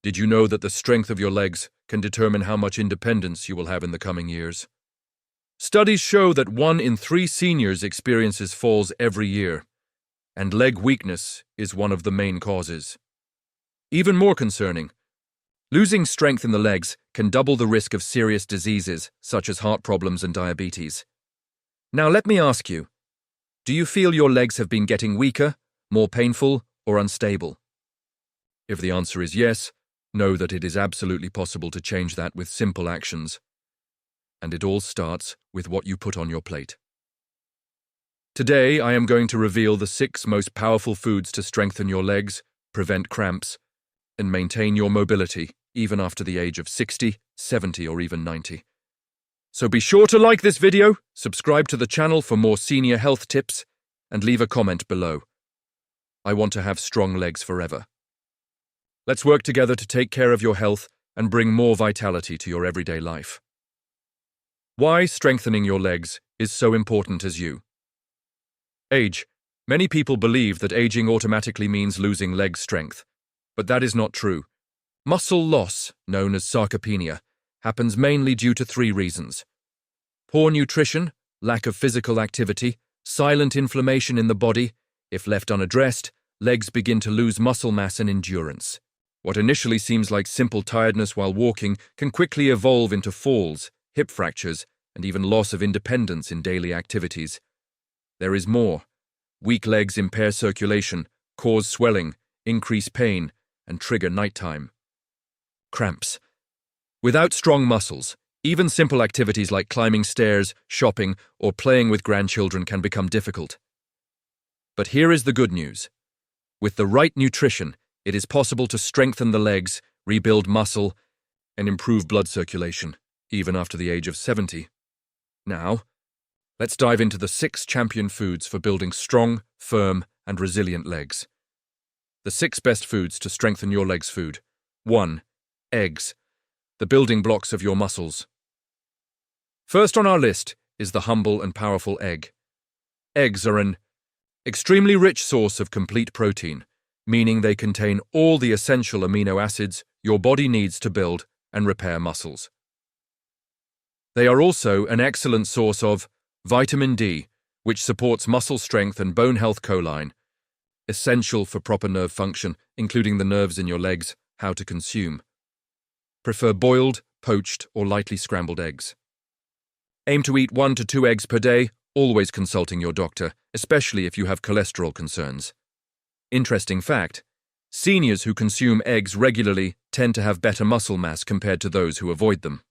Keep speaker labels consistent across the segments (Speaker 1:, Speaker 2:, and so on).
Speaker 1: Did you know that the strength of your legs can determine how much independence you will have in the coming years? Studies show that 1 in 3 seniors experiences falls every year, and leg weakness is one of the main causes. Even more concerning, losing strength in the legs can double the risk of serious diseases such as heart problems and diabetes. Now let me ask you, do you feel your legs have been getting weaker, more painful, or unstable? If the answer is yes, know that it is absolutely possible to change that with simple actions. And it all starts with what you put on your plate. Today, I am going to reveal the 6 most powerful foods to strengthen your legs, prevent cramps, and maintain your mobility even after the age of 60, 70, or even 90. So be sure to like this video, subscribe to the channel for more senior health tips, and leave a comment below. I want to have strong legs forever. Let's work together to take care of your health and bring more vitality to your everyday life. Why strengthening your legs is so important as you. Age. Many people believe that aging automatically means losing leg strength, but that is not true. Muscle loss, known as sarcopenia, happens mainly due to 3 reasons. Poor nutrition, lack of physical activity, silent inflammation in the body. If left unaddressed, legs begin to lose muscle mass and endurance. What initially seems like simple tiredness while walking can quickly evolve into falls, hip fractures, and even loss of independence in daily activities. There is more. Weak legs impair circulation, cause swelling, increase pain, and trigger nighttime. Cramps. Without strong muscles, even simple activities like climbing stairs, shopping, or playing with grandchildren can become difficult. But here is the good news. With the right nutrition, it is possible to strengthen the legs, rebuild muscle, and improve blood circulation, even after the age of 70. Now, let's dive into the 6 champion foods for building strong, firm, and resilient legs. The 6 best foods to strengthen your legs. Food. 1. Eggs, the building blocks of your muscles. First on our list is the humble and powerful egg. Eggs are an extremely rich source of complete protein, meaning they contain all the essential amino acids your body needs to build and repair muscles. They are also an excellent source of vitamin D, which supports muscle strength and bone health. Choline, essential for proper nerve function, including the nerves in your legs. How to consume. Prefer boiled, poached, or lightly scrambled eggs. Aim to eat 1 to 2 eggs per day, always consulting your doctor, especially if you have cholesterol concerns. Interesting fact, seniors who consume eggs regularly tend to have better muscle mass compared to those who avoid them.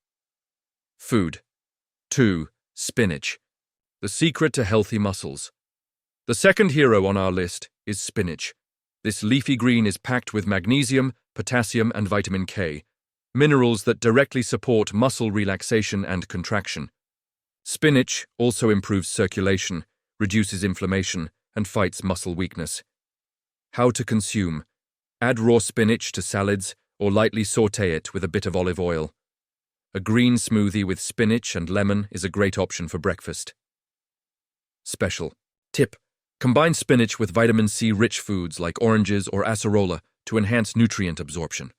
Speaker 1: Food. 2. Spinach, the secret to healthy muscles. The second hero on our list is spinach. This leafy green is packed with magnesium, potassium, and vitamin K, minerals that directly support muscle relaxation and contraction. Spinach also improves circulation, reduces inflammation, and fights muscle weakness. How to consume. Add raw spinach to salads or lightly sauté it with a bit of olive oil. A green smoothie with spinach and lemon is a great option for breakfast. Special tip. Combine spinach with vitamin C-rich foods like oranges or acerola to enhance nutrient absorption.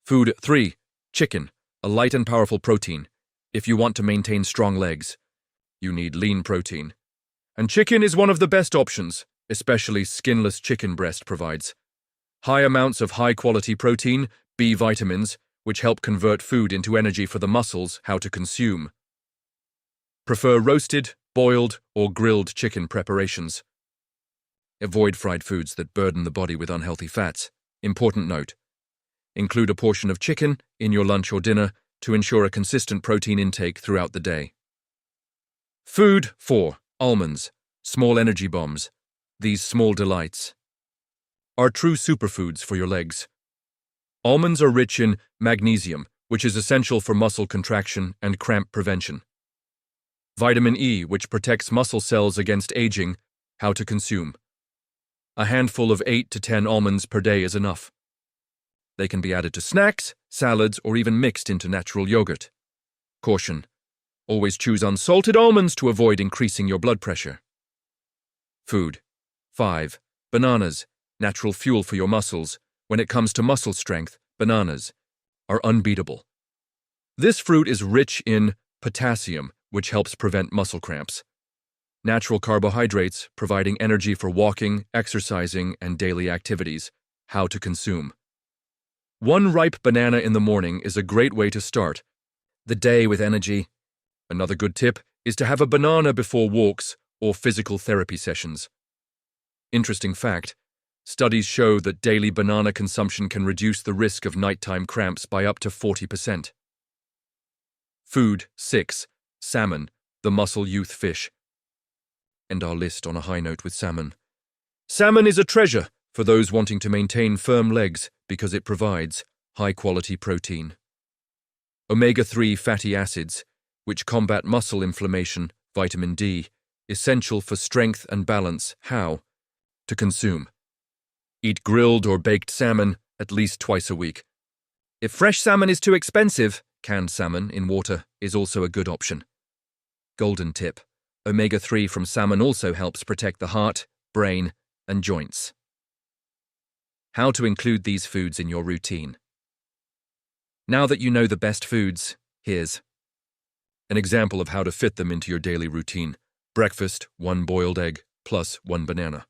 Speaker 1: Food. 3. Chicken, a light and powerful protein. If you want to maintain strong legs, you need lean protein. And chicken is one of the best options, especially skinless chicken breast provides high amounts of high-quality protein, B vitamins, which help convert food into energy for the muscles. How to consume. Prefer roasted, boiled, or grilled chicken preparations. Avoid fried foods that burden the body with unhealthy fats. Important note. Include a portion of chicken in your lunch or dinner to ensure a consistent protein intake throughout the day. Food. 4. Almonds, small energy bombs. These small delights are true superfoods for your legs. Almonds are rich in magnesium, which is essential for muscle contraction and cramp prevention. Vitamin E, which protects muscle cells against aging. How to consume. A handful of 8 to 10 almonds per day is enough. They can be added to snacks, salads, or even mixed into natural yogurt. Caution. Always choose unsalted almonds to avoid increasing your blood pressure. Food. 5. Bananas, natural fuel for your muscles. When it comes to muscle strength, bananas, are unbeatable. This fruit is rich in potassium, which helps prevent muscle cramps. Natural carbohydrates, providing energy for walking, exercising, and daily activities. How to consume. One ripe banana in the morning is a great way to start the day with energy. Another good tip is to have a banana before walks or physical therapy sessions. Interesting fact, studies show that daily banana consumption can reduce the risk of nighttime cramps by up to 40%. Food 6. Salmon, the muscle youth fish. End our list on a high note with salmon. Salmon is a treasure for those wanting to maintain firm legs because it provides high-quality protein. Omega-3 fatty acids, which combat muscle inflammation, vitamin D, essential for strength and balance. How to consume. Eat grilled or baked salmon at least twice a week. If fresh salmon is too expensive, canned salmon in water is also a good option. Golden tip. Omega-3 from salmon also helps protect the heart, brain, and joints. How to include these foods in your routine. Now that you know the best foods, here's an example of how to fit them into your daily routine. Breakfast, 1 boiled egg plus 1 banana.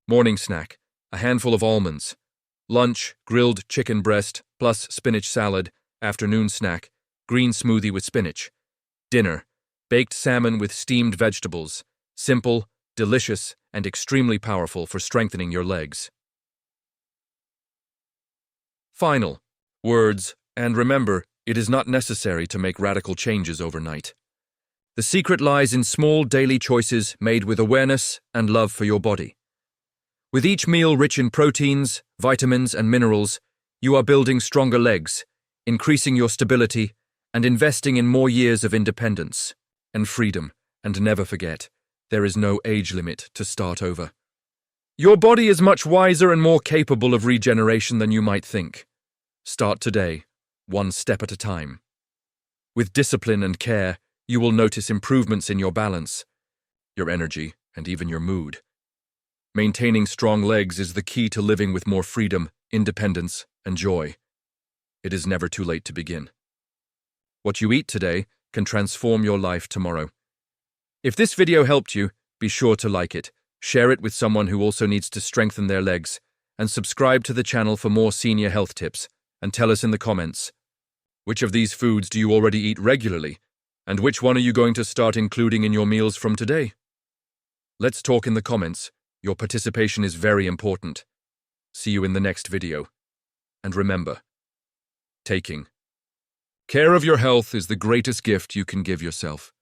Speaker 1: Morning snack, a handful of almonds. Lunch, grilled chicken breast plus spinach salad. Afternoon snack, green smoothie with spinach. Dinner, baked salmon with steamed vegetables. Simple, delicious, and extremely powerful for strengthening your legs. Final words, and remember, it is not necessary to make radical changes overnight. The secret lies in small daily choices made with awareness and love for your body. With each meal rich in proteins, vitamins, and minerals, you are building stronger legs, increasing your stability, and investing in more years of independence and freedom. And never forget, there is no age limit to start over. Your body is much wiser and more capable of regeneration than you might think. Start today, one step at a time. With discipline and care, you will notice improvements in your balance, your energy, and even your mood. Maintaining strong legs is the key to living with more freedom, independence, and joy. It is never too late to begin. What you eat today can transform your life tomorrow. If this video helped you, be sure to like it, share it with someone who also needs to strengthen their legs, and subscribe to the channel for more senior health tips. And tell us in the comments, which of these foods do you already eat regularly, and which one are you going to start including in your meals from today? Let's talk in the comments. Your participation is very important. See you in the next video. And remember, taking care of your health is the greatest gift you can give yourself.